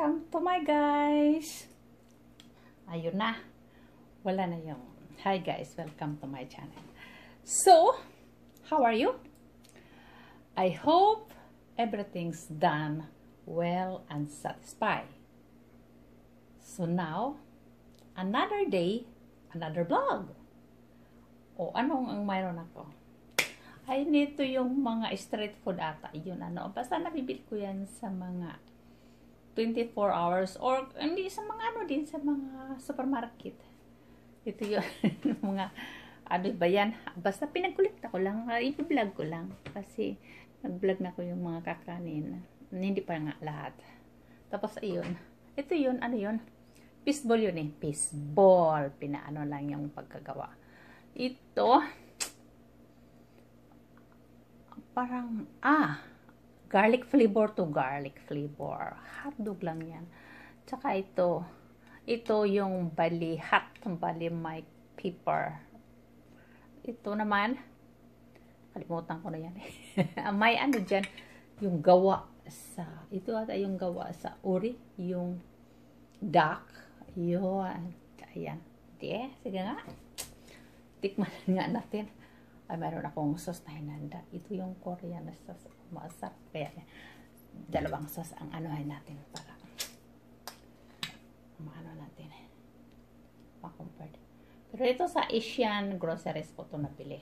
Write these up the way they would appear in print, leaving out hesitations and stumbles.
welcome to my guys. Ayun na. Wala na yung hi guys, welcome to my channel. So, how are you? I hope everything's done well and satisfied. So now, another day, another vlog. O anong ang mayroon ako? Ay, nito yung mga street food ata. Yun ano. Basta nabibili ko yan sa mga 24 hours or hindi sa mga ano din, sa mga supermarket. Ito yung mga ano ba yan. Basta pinagkulikta ko lang. I-vlog ko lang. Kasi nag-vlog na ko yung mga kakanin. Hindi pa nga lahat. Tapos ayun. Ito yun. Ano yun? Fishball yun eh. Fishball. Pinaano lang yung pagkagawa. Ito. Parang, garlic flavor to garlic flavor. Hotdog lang yan. Tsaka ito yung bali, hot, bali may pepper. Ito naman, kalimutan ko na yan. May ano dyan, yung gawa sa, ito ata yung gawa sa uri, yung duck. Yun. Ayan. Sige nga. Tikman nga natin. Ay, mayroon akong sauce na hinanda. Ito yung Korean na sauce. Masarap. Kaya, dalawang sauce ang anuhin natin para maano natin. Pa-compared. Pero ito sa Asian groceries ko ito nabili.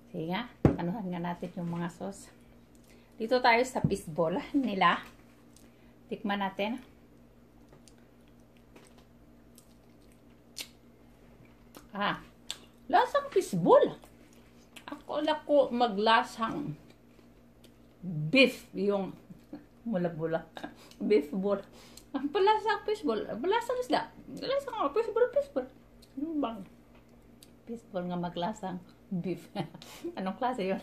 Sige nga. Anuhan nga natin yung mga sauce. Dito tayo sa fishball nila. Tikman natin. Lasang fishball. Akala ko maglasang beef yung mula-bula. Beef ball. Ang palasang fishball. Palasang isda. Lasang fishball. Ano bang? Fishball nga maglasang beef. Anong klase yun?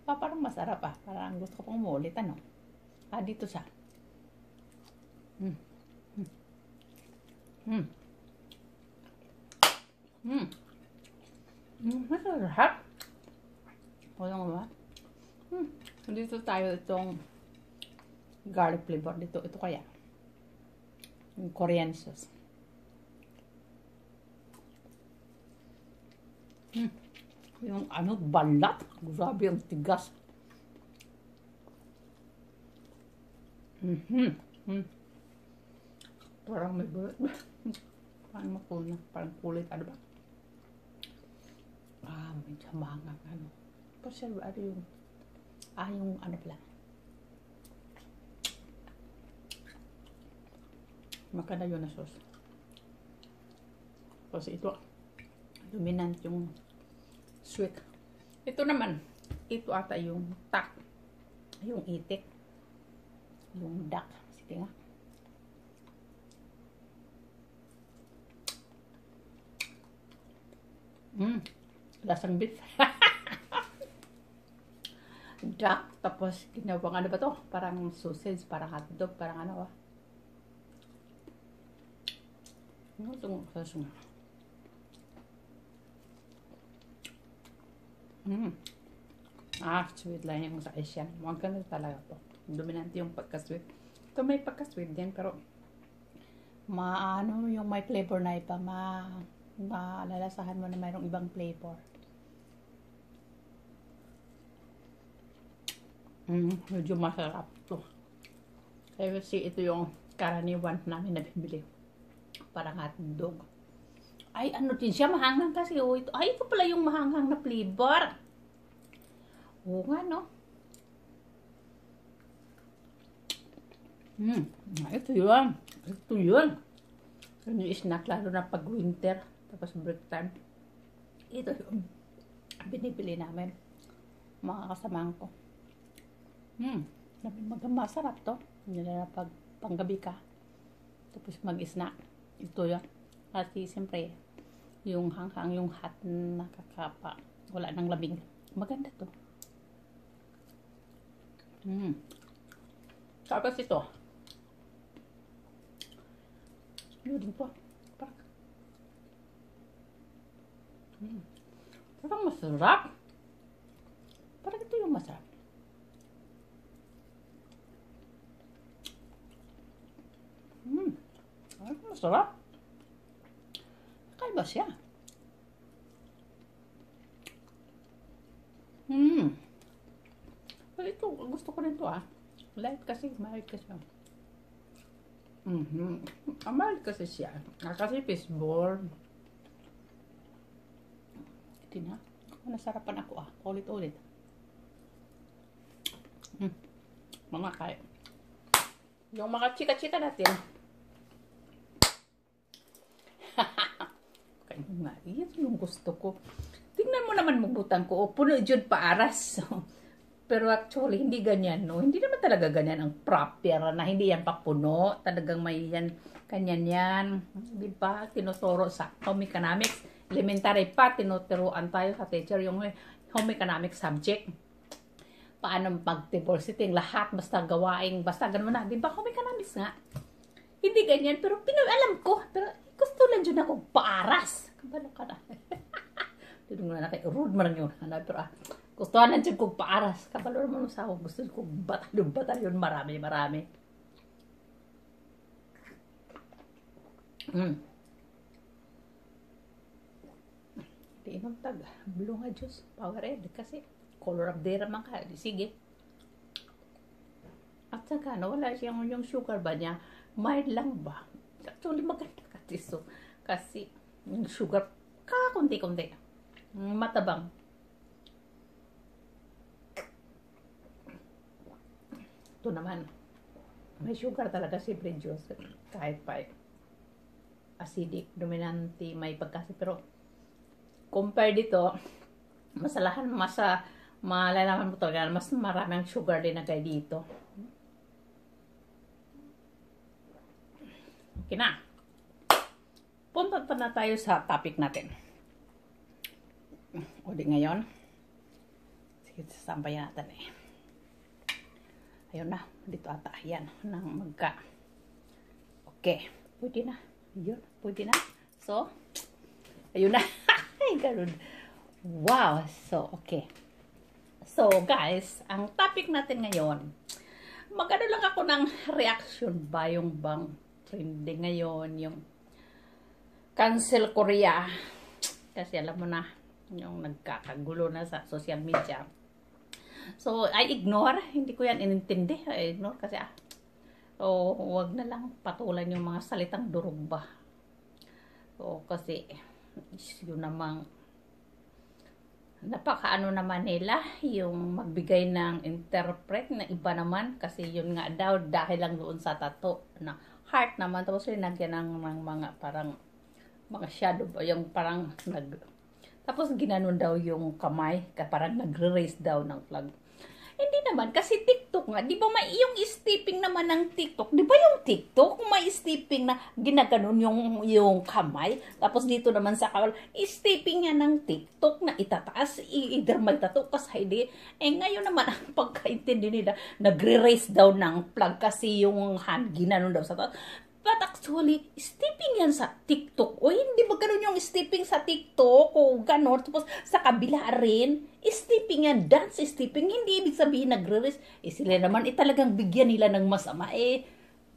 Parang masarap ah. Parang gusto ko pang umulit. Ano? Dito siya. Masarap. Walang ba? Dito tayo itong garlic flavor dito. Ito kaya. Yung Korean sauce. Yung ano, balat. Grabe ang tigas. Parang may balat. Parang makulna. Parang kulit. Ano ba? Medyo mahangang ano. Kasi ano yung yung ano pala. Maganda yun na sauce. Kasi ito, dominant yung sweet. Ito naman, ito ata yung tak. Yung itik. Yung duck. Sige nga. Lasang beef. Duck. Tapos, ginawang ano ba to? Parang sausage, parang hotdog, parang ano ba? Ito. Sweet lang yung sa Asian. Maganda talaga to. Dominant yung pagka-sweet. Ito may pagka-sweet din, pero maano yung may flavor na iba, malalasahan mo na mayroong ibang flavor. Medyo masarap to. Kasi ito yung karaniwan namin na bibili. Parang hotdog. Ay, ano din siya, mahanghang kasi. Ito pala yung mahanghang na flavor. Oo nga, no? Ito yun. Ito yun. Yung snack, lalo na pag winter. Tapos break time. Ito yung binibili namin. Mga kasamahan ko. Masarap to. Hindi na pag panggabi ka. Tapos mag-snack. Ito yan. Kasi siyempre, yung hanghang, yung hot na kakapa. Wala nang lamig. Maganda to. Tapos ito. Yun po. Parang masarap. Parang ito yung masarap. Sarap. Kakaiba siya. Pero ito, gusto ko rin ito Light kasi, mild kasi. Mild kasi siya. Kasi fishball. Ito na. Nasarapan ako Ulit-ulit. Mga kaya. Yung mga chika-chika natin. Kaya nga, yan yung gusto ko. Tingnan mo naman magbutang ko. Puno dyan paaras. Pero actually, hindi ganyan, no? Hindi naman talaga ganyan ang proper na hindi yan papuno. Talagang may yan, kanyan yan. Di ba? Tinuturo sa home economics. Elementary pa, tinuturuan tayo sa teacher yung home economics subject. Paano mag-depositing lahat, basta gawaing, basta ganun na. Di ba? Home economics nga. Hindi ganyan, pero alam ko. Pero gusto lang dyan ako paaras. Kabalo ka na. Tinong na kay rude man yun. Pero gustuhan lang dyan kong paaras. Kabalo naman sa ako. Gusto kong batalyon. Marami. Di inom tag. Blue nga juice. Powerade. Kasi color of the raman ka. Sige. At saka wala siyang yung sugar ba niya. Mild lang ba? Actually maganda katiso. Kasi yung sugar kakunti-kunti. Matabang. Ito naman, may sugar talaga si bread juice. Kahit pa acidic, dominante, may pagkasi. Pero, compare dito, malalaman mo talaga, mas maraming sugar din na kay dito. Okay na. Punta pa na tayo sa topic natin. O di ngayon, sige, sasampayan natin Ayun na, dito ata. Yan, nang magka. Okay, pwede na. Yun, pwede na. So, ayun na. Ay, ganun. Wow, so, okay. So, guys, ang topic natin ngayon, magano lang ako ng reaction ba yung bang trending ngayon, yung cancel Korea. Kasi alam mo na, yung nagkakagulo na sa social media. So, I ignore. Hindi ko yan inintindi. I ignore kasi so, huwag na lang patulan yung mga salitang durog ba. So, kasi yun namang napakaano naman nila yung magbigay ng interpret na iba naman. Kasi yun nga daw dahil lang doon sa tattoo na heart naman. Tapos linagyan ng mga parang mga shadow ba. Yung parang tapos ginanon daw yung kamay, parang nagre-raise daw ng flag. Hindi naman, kasi TikTok nga, di ba may yung stepping naman ng TikTok? Di ba yung TikTok, kung may stepping na ginaganon yung kamay, tapos dito naman sa kawal, stepping nga ng TikTok na itataas, either may tattoo kasi hindi. Ngayon naman, ang pagkaintindi nila, nagre-raise daw ng flag kasi yung hand ginanon daw sa taas. But actually, stepping yan sa TikTok. O hindi ba ganun yung stepping sa TikTok? O ganun. Tapos sa kabila rin, stepping yan. Dance stepping. Hindi ibig sabihin nagre-rest. Sila naman, talagang bigyan nila ng masama.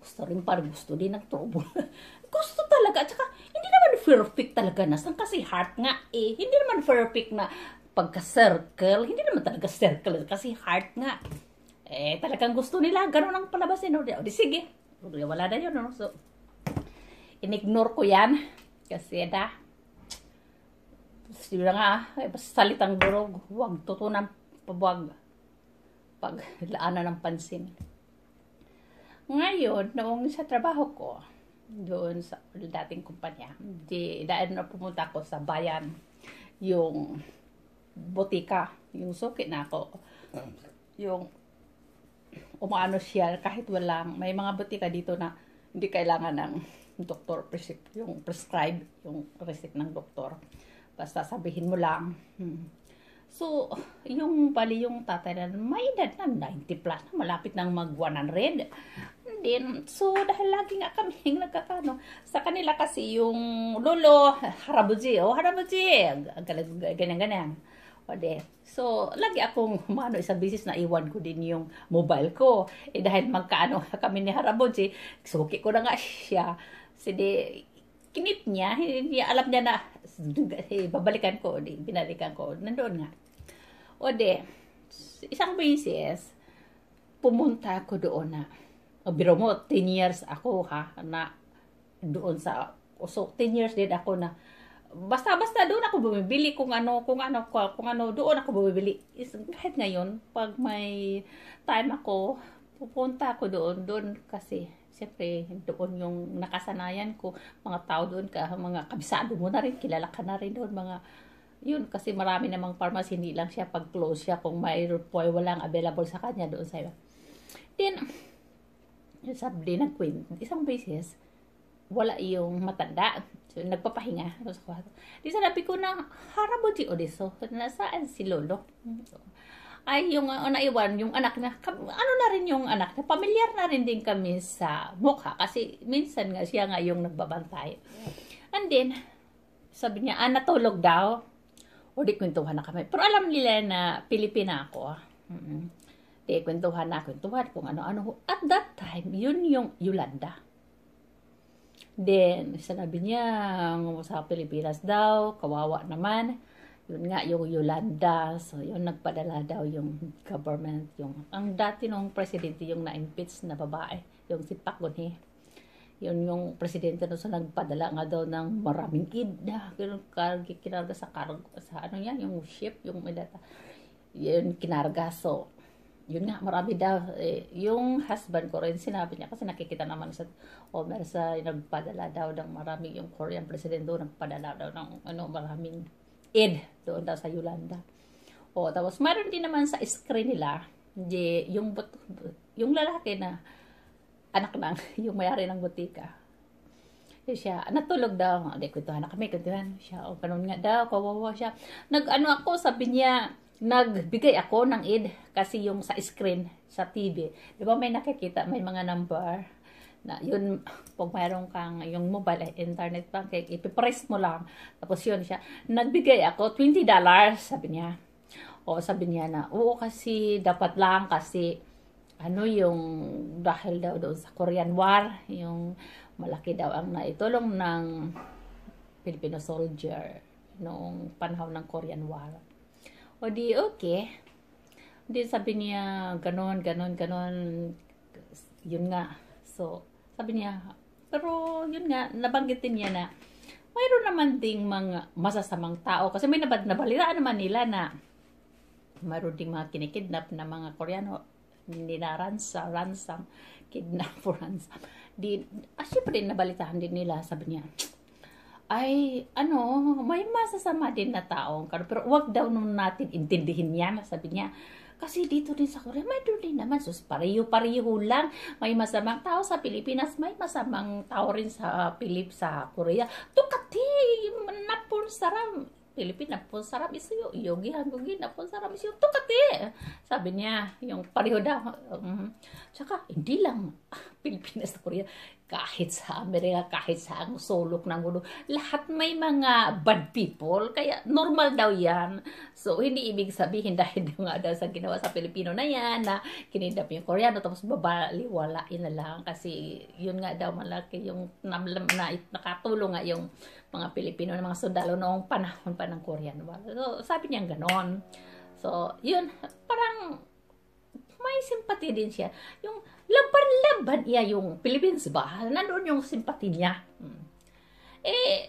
Gusto rin parang gusto din ng trouble. Gusto talaga. At saka, hindi naman perfect talaga na. Kasi heart nga Hindi naman perfect na pagka-circle. Hindi naman talaga circle. Kasi heart nga. Talagang gusto nila. Ganun ang palabasin. O di sige. Wala na yun, no? So, in-ignore ko yan. Kasi sige nga, salitang durog, huwag tutunan, paglaanan ng pansin. Ngayon, noong sa trabaho ko, doon sa dating kumpanya, dahil na pumunta ko sa bayan, yung botika, yung suki na ako, yung umaano siya kahit walang, may mga butika dito na hindi kailangan ng doktor yung prescribe, yung receipt ng doktor. Basta sabihin mo lang. So, yung tatay na may edad na 90 plus, malapit nang mag 100. Then, so, dahil lagi nga kami nagkakano, sa kanila kasi yung lolo, harabuji, ganyan-ganyan. So, lagi akong isang bisis na iwan ko din yung mobile ko. Dahil magkaano kami ni Haraboji, suki ko na nga siya. Sidi, kinip niya, hindi alam niya na, babalikan ko, di, binalikan ko, nandoon nga. O de, isang beses, pumunta ako doon na, biro mo, 10 years ako ha, na doon sa, so 10 years din ako na, basta doon ako bumibili kung ano, doon ako bumibili. Kahit ngayon, pag may time ako, pupunta ako doon kasi, siyempre, doon yung nakasanayan ko, mga tao doon ka, mga kabisado mo na rin, kilala ka na rin doon, mga, yun, kasi marami namang pharmacy, hindi lang siya pag-close siya, kung mayroon po ay walang available sa kanya doon sa iba. Then, sabi, nagkwento, isang beses, wala yung matanda. So, nagpapahinga. Di sabi ko na, harabo di odeso. Nasaan si Lolo? So, ay, yung naiwan, yung anak na, ano na rin yung anak na, pamilyar na rin din kami sa mukha. Kasi minsan nga, siya nga yung nagbabantay. And then, sabi niya, natulog daw. O di kwentuhan na kami. Pero alam nila na Pilipina ako. Di kwentuhan kung ano-ano. At that time, yun yung Yolanda. Then, sinabi niya, sa Pilipinas daw, kawawa naman. Yun nga, yung Yolanda. So, yun, nagpadala daw yung government. Ang dati nung presidente, yung na-impeach na babae, yung si Park Geun-hye. Yun yung presidente na so, nagpadala nga daw ng maraming kidna. Kinarga sa cargo, sa ano yan, yung ship, yung medata. Yun, kinarga. So, yun nga, marami daw. Yung husband ko rin, sinabi niya, kasi nakikita naman sa Omer sa nagpadala daw ng marami, yung Korean president doon, nagpadala daw ng maraming aid doon daw sa Yolanda. Tapos mayroon din naman sa screen nila, yung lalaki na anak lang, yung mayari ng butika. Siya, natulog daw. Kwentuhan na kami, kwentuhan siya. Ganun nga daw, kawawa siya. Ako, sabi niya, nagbigay ako ng aid kasi yung sa screen, sa TV. Di ba may nakikita, may mga number na yun, pag mayroon kang yung mobile, internet banking, ipipress mo lang. Tapos yun siya, nagbigay ako $20, sabi niya. Sabi niya na, oo kasi dapat lang kasi yung dahil daw doon sa Korean War, yung malaki daw ang naitulong ng Filipino soldier noong panahon ng Korean War. Di okay. Di sabi niya, ganon. Yun nga. So, sabi niya, pero yun nga, nabanggitin niya na mayroon naman ding mga masasamang tao. Kasi may nabalitaan naman nila na mayroon ding mga kinikidnap na mga Koreano, ransom, kidnap for ransom. Siyempre nabalitaan din nila, sabi niya, ay, may masasama din na taong, pero wag daw nun natin intindihin yan, sabi niya. Kasi dito din sa Korea, may doon din naman, pareho lang. May masamang tao sa Pilipinas, may masamang tao rin sa Korea. Tukati, napon saram. Pilipina po sarap iso yogi hanggugin na po sarap iso tukati. Sabi niya, yung pareho daw. Tsaka, hindi lang Pilipinas sa Korea. Kahit sa Amerika, kahit sa ang sulok ng mundo, lahat may mga bad people. Kaya normal daw yan. So, hindi ibig sabihin dahil nga daw sa ginawa sa Pilipino na yan, na kinidap yung Koreano, tapos babaliwalain na lang. Kasi yun nga daw malaki yung nakatulong nga yung mga Pilipino na mga sundalo noong panahon pa ng Korean War. So, sabi niya ganon. So, yun, parang may simpati din siya. Yung laban niya yung Philippines ba? Nandoon yung simpati niya.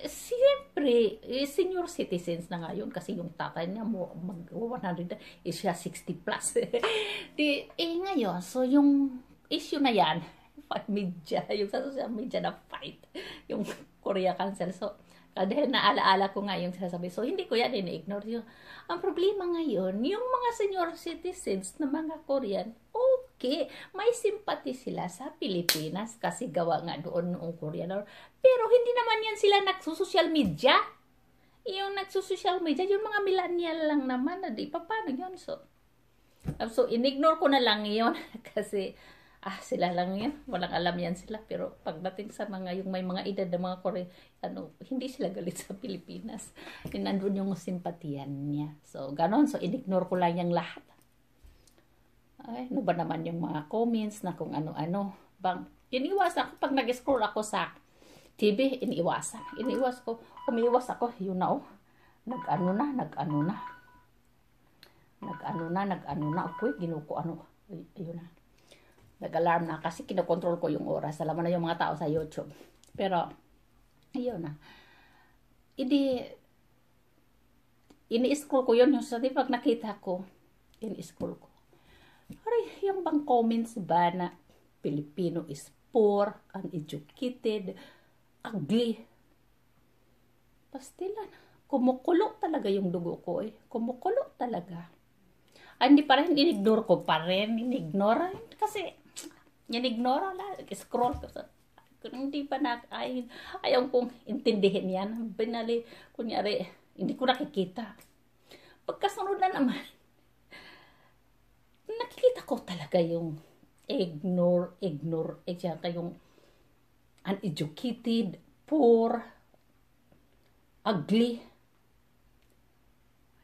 Siyempre, senior citizens na ngayon kasi yung tatay niya mag-100 siya 60 plus. Ngayon, so yung issue na yan, media, yung sa social media na fight, yung Korea Council. So, dahil naalaala ko nga yung sinasabi. So, hindi ko yan ini-ignore. Ang problema ngayon, yung mga senior citizens na mga Korean, okay, may sympathy sila sa Pilipinas kasi gawa nga doon noong Korean War. Pero hindi naman yan sila nagsusocial media. Yung nagsusocial media, yung mga millennial lang naman. Di pa paano yun? So in-ignore ko na lang yun kasi sila lang yan. Walang alam yan sila. Pero pagdating sa mga, yung may mga edad na mga Koreano, hindi sila galit sa Pilipinas. Nandun yung simpatiyan niya. So, ganon. So, in-ignore ko lang yung lahat. Ano ba naman yung mga comments na kung ano-ano. Iniwas ako pag nag-scroll ako sa TV, iniiwasan. Iniiwas ko. Umiiwas ako, yun na oh. Nag-ano na. Uy, ginuko ano. Ayun na. Nag-alarm na kasi kinokontrol ko yung oras. Alam mo na yung mga tao sa YouTube. Pero, ayun na. Ini-scroll ko yun. Yung sa pag nakita ko, ini-scroll ko. Aray, yung bang comments ba na Filipino is poor, uneducated, ugly. Pastilan. Kumukulo talaga yung dugo ko eh. Kumukulo talaga. Ay, hindi pa rin, inignore ko pa rin. Inignore. Kasi, inignore lang. Scroll ko. Kung hindi pa ayaw kong intindihin yan. Binali, kunyari, hindi ko nakikita. Pagkasunod na naman, nakikita ko talaga yung ignore, yung uneducated, poor, ugly.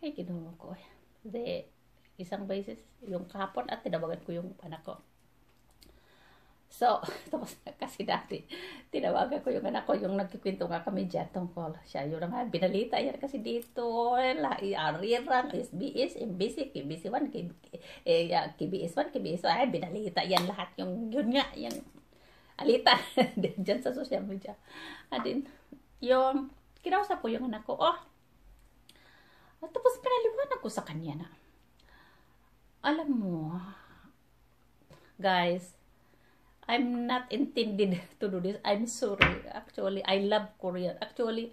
Ay, ginawa ko. Isang beses, yung kahapon at tinawagan ko yung anak ko. So, tapos kasi dati, tinawagan ko yung anak ko, yung nagkikwento nga kami dyan tungkol. Siya yun nga, binalita yan kasi dito, Arirang, SBS, MBC, KBC1, KBS1, KBS1, ay, binalita yan lahat. Yun nga, yung alita dyan sa social media. At din, yung, kinausap ko yung anak ko, at tapos pinaliwanag ko sa kanya na, alam mo, guys, I'm not intended to do this. I'm sorry. Actually, I love Korean. Actually,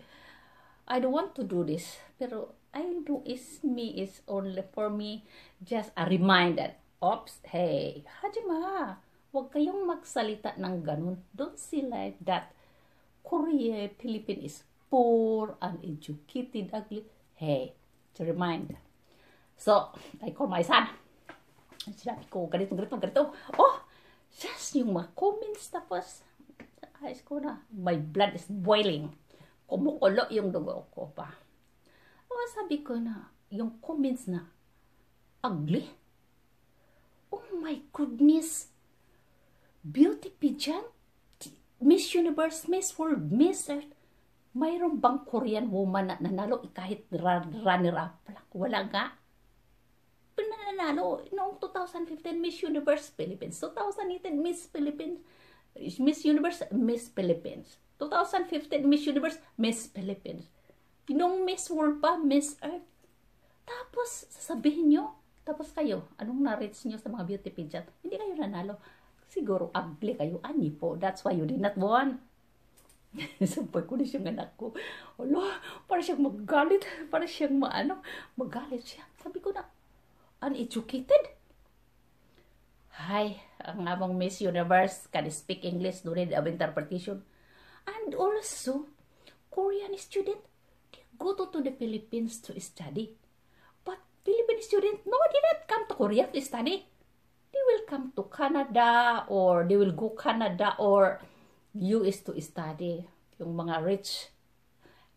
I don't want to do this. Pero, I do is only for me just a reminder. Oops, hey, Hajima, huwag kayong magsalita ng ganun. Don't say like that. Korea, Philippines is poor, uneducated, ugly. Hey, to remind. So, I call my son. Sinabi ko, ganito. Oh, just yung mga comments, tapos ayos ko na, my blood is boiling. Kumukulo yung dugo ko pa. Sabi ko na, yung comments na, ugly. Oh my goodness. Beauty pageant, Miss Universe, Miss World, Miss Earth. Mayroon bang Korean woman na nanalo kahit runner-up lang? Wala nga. Nanalo noong 2015 Miss Universe Philippines, 2018 Miss Philippines, Miss Universe Miss Philippines, 2015 Miss Universe Miss Philippines, noong Miss World pa Miss Earth. Tapos sasabihin nyo, tapos kayo, anong na-reach nyo sa mga beauty pageant? Hindi kayo nanalo. Siguro ugly kayo, ani po. That's why you did not won. Sampay ko na siyang anak ko. Ala, para siyang magalit, magalit siya. Sabi ko na, uneducated. Hi, ang among Miss Universe can speak English, no need of interpretation. And also, Korean student, they go to the Philippines to study. But Philippine student, no, did not come to Korea to study. They will come to Canada, or they will go Canada or US to study. Yung mga rich,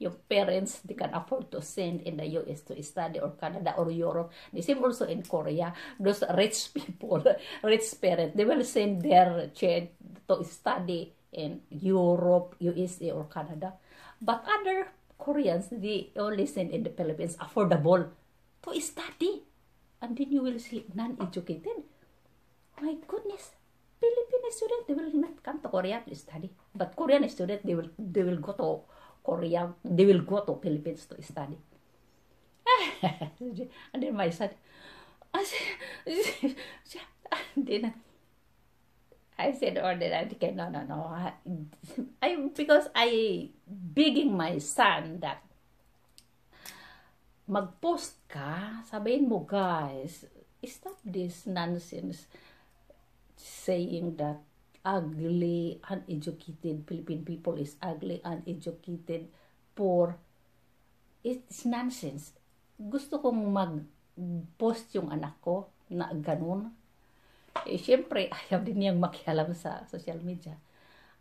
yung parents, they can afford to send in the US to study, or Canada or Europe. The same also in Korea. Those rich people, rich parents, they will send their child to study in Europe, USA, or Canada. But other Koreans, they only send in the Philippines, affordable, to study. And then you will see non-educated. My goodness. Filipino students, they will not come to Korea to study. But Korean students, they will go to Korea, they will go to Philippines to study. And then my son, I said, or then I think, no. Because I begging my son that mag-post ka, sabihin mo, guys, stop this nonsense saying that ugly, uneducated Philippine people is ugly, uneducated, poor. It's nonsense. Gusto kong mag-post yung anak ko na ganun. Siyempre, ayaw din niyang makialam sa social media.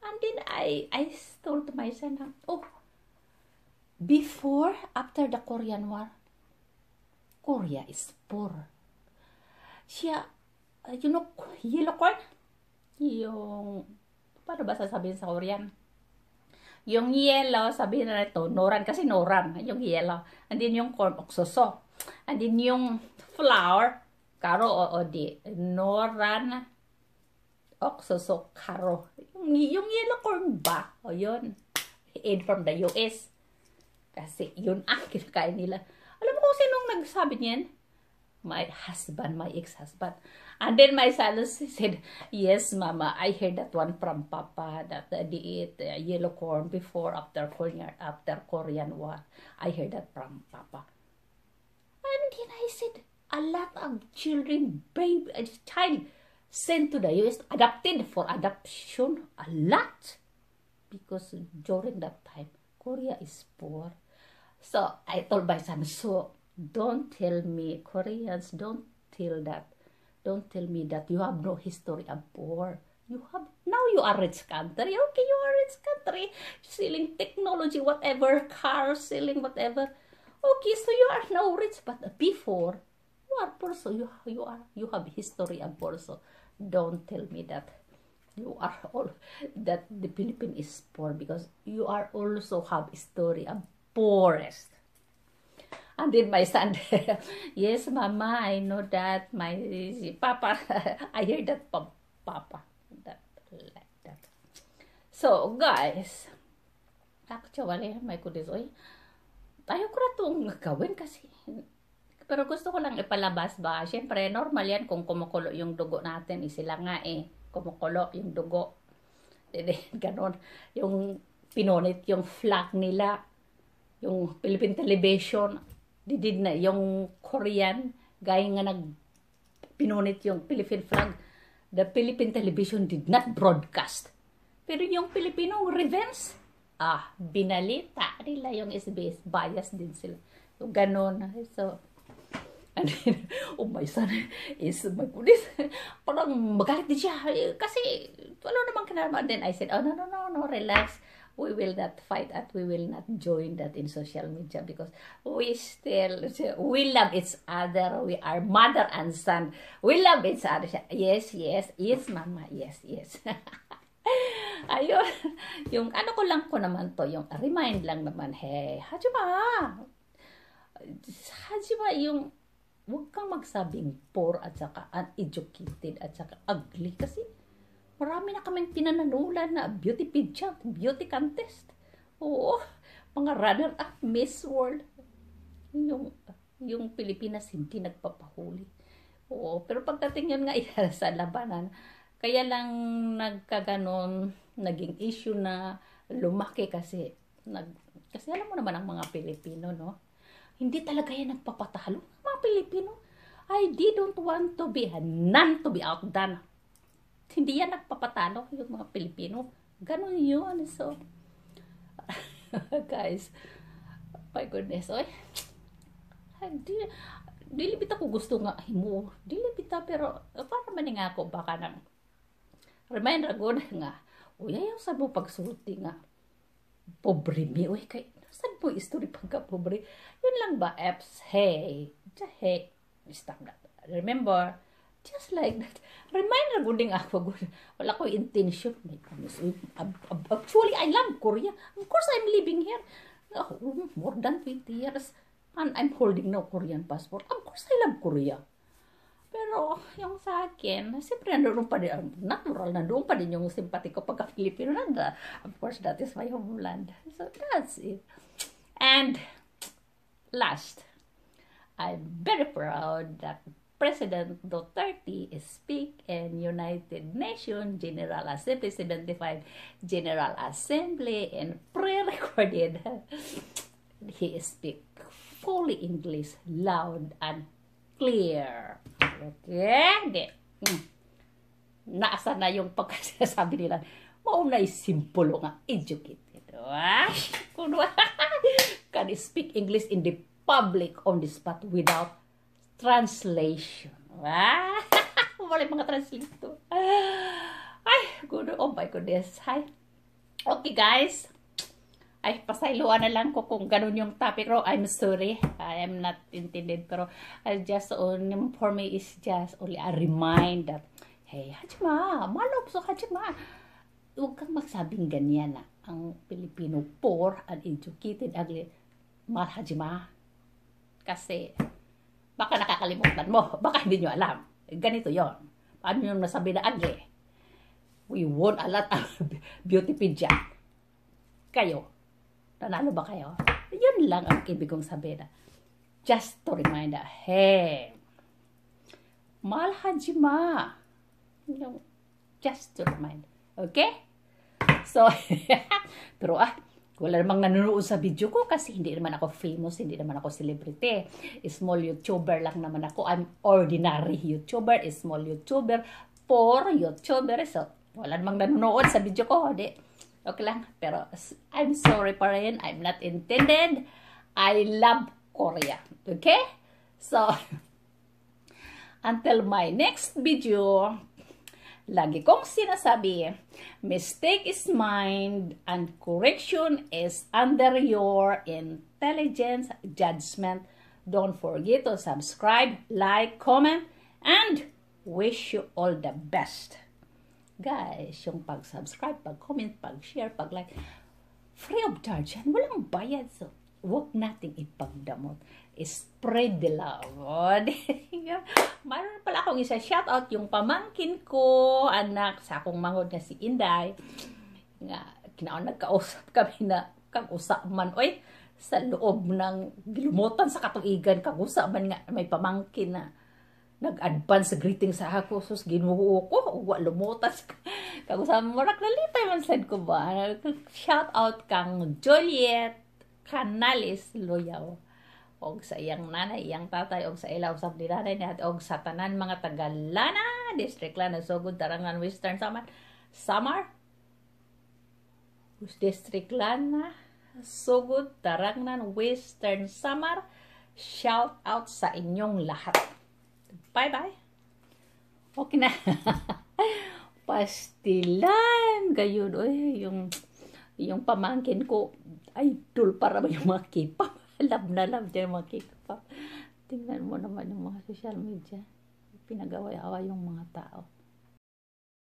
And then I told my son, before, after the Korean War, Korea is poor. Siya, yellow corn? Yung, paano ba sasabihin sa Korean? Yung yellow, sabihin na ito, noran, kasi noran, yung yellow. And then yung corn, oksoso. And then yung flour, karo o di, noran, oksoso, karo. Yung yellow corn ba? O yun, aid from the US. Kasi yun ang kinakain nila. Alam mo kung sinong nagsabi niyan? My husband, my ex-husband. And then my son said, yes, Mama, I heard that one from Papa, that they eat yellow corn before, after Korean War. I heard that from Papa. And then I said, a lot of children, baby, a child sent to the US, adopted for adoption, a lot. Because during that time, Korea is poor. So I told my son, so don't tell me, Koreans, don't tell me that you have no history of poor. You have, now you are rich country. Okay, you are rich country. Selling technology, whatever, cars, selling whatever. Okay, so you are now rich, but before, you are poor, so you have history of poor. So don't tell me that you are all, that the Philippines is poor, because you are also have history of poorest. And then my son, yes, Mama, I know that. My Papa, I heard that from Papa. That, like that. So, guys, actually, my goodness, tayo ko na itong gawin kasi. Pero gusto ko lang ipalabas ba? Siyempre, normal yan kung kumukulo yung dugo natin. Sila nga kumukulo yung dugo. Ganon. Yung pinonit yung flag nila. Yung Philippine television, didid na, yung Korean, gaya nga pinunit yung Philippine flag, the Philippine television did not broadcast. Pero yung Filipino revenge, binalita nila yung SBS, bias din sila. So, ganon. So, and then, oh my son, my goodness, parang magalit din siya. Kasi, wala namang kinalaman. Then I said, oh, no, relax. We will not fight that. We will not join that in social media, because we love each other. We are mother and son. We love each other. Yes, Mama. Yes. Ayun. Yung ano ko naman to, yung remind lang naman, hey, Hajima, yung huwag kang magsabing poor at saka uneducated at saka ugly, kasi marami na kaming pinananulan na beauty pageant, beauty contest. Oo, mga runner-up, Miss World. Yung Pilipinas hindi nagpapahuli. Oo, pero pagdating yun nga sa labanan, kaya lang nagkaganon, naging issue na lumaki kasi alam mo naman ang mga Pilipino, no? Hindi talaga yan nagpapatalo. Mga Pilipino, they don't want to be, none to be outdone. Hindi yan nagpapatalo yung mga Pilipino. Ganon yun. So, guys, my goodness, dilibit ako gusto nga mo. Dilibit pero para man nga ako baka nang reminder ko nga, ayaw sa mo pagsulti nga. Pobre mi, kay, saan po history pagka pobre? Yun lang ba, apps? Hey, stop that. Remember, just like that. Reminder ko din ako. Wala ko intention. Actually, I love Korea. Of course, I'm living here. More than 20 years. And I'm holding no Korean passport. Of course, I love Korea. Pero, yung sa akin, siyempre nandoon pa din, natural, nandoon pa din yung simpati ko pagka-Filipino. Of course, that is my homeland. So, that's it. And, last, I'm very proud that President Duterte speak in United Nations General Assembly 75 General Assembly and pre-recorded. He speak fully English, loud and clear. Okay? Naasa na yung pagkasasabi nila. Maunay simple nga, educated. Can speak English in the public on the spot without translation. Wala mga translator. Oh my goodness. Hi. Okay, guys. Pasailuan na lang ko kung ganun yung topic. I'm sorry. I am not intended. Pero just for me is just only a reminder that, hey, Hajima, malop so Hajima. Huwag kang magsabing ganyan na. ang Pilipino poor, uneducated, ugly, mahal hajima. Kasi, baka nakakalimutan mo, baka hindi nyo alam. Ganito yon. Paano nyo nasabi na ugly? We won a lot of beauty pageant. Kayo, nanalo ba kayo? Yun lang ang ibig kong sabihin na. Just to remind that, hey, mahal hajima. Just to remind. Okay? So, pero wala namang nanonood sa video ko kasi hindi naman ako famous, hindi naman ako celebrity. Small YouTuber lang naman ako. I'm ordinary YouTuber, small YouTuber, poor YouTuber. So, wala namang nanonood sa video ko. Hindi. Okay lang. Pero, I'm sorry pa rin. I'm not intended. I love Korea. Okay? So, until my next video, lagi kong sinasabi, mistake is mine and correction is under your intelligence judgment. Don't forget to subscribe, like, comment, and wish you all the best. Guys, yung pag-subscribe, pag-comment, pag-share, pag-like, free of charge yan. Walang bayad. So, huwag nating ipagdamot. Spread the love. Mayroon pala akong isa shoutout yung pamangkin ko, anak sa akong mangod na si Inday. Nga, kinaon nagkausap kami na kag-usa man, oy, sa loob ng gilumutan sa katuigan, kag-usa man nga, may pamangkin na nag-advance greeting sa ako, sus, ginuho ko, uwa lumutan. Kag-usa mo, naknalitay man sad ko ba? Shoutout kang Juliet Canales Loyaw. Og sa iyang nanay, iyang tatay, og sa ilaw sa dinanay niya, og sa tanan mga taga-Lana, District Lana, Sugod, Tarangan, Western Samar, District Lana, Sugod, Tarangan, Western Samar, shout out sa inyong lahat. Bye-bye. Okay na. Pastilan. Gayon, oy, yung pamangkin ko, idol para ba yung mga K-pop? Love na love dyan yung mga K-pop. Tingnan mo naman yung mga social media. Pinagawa-awa yung mga tao.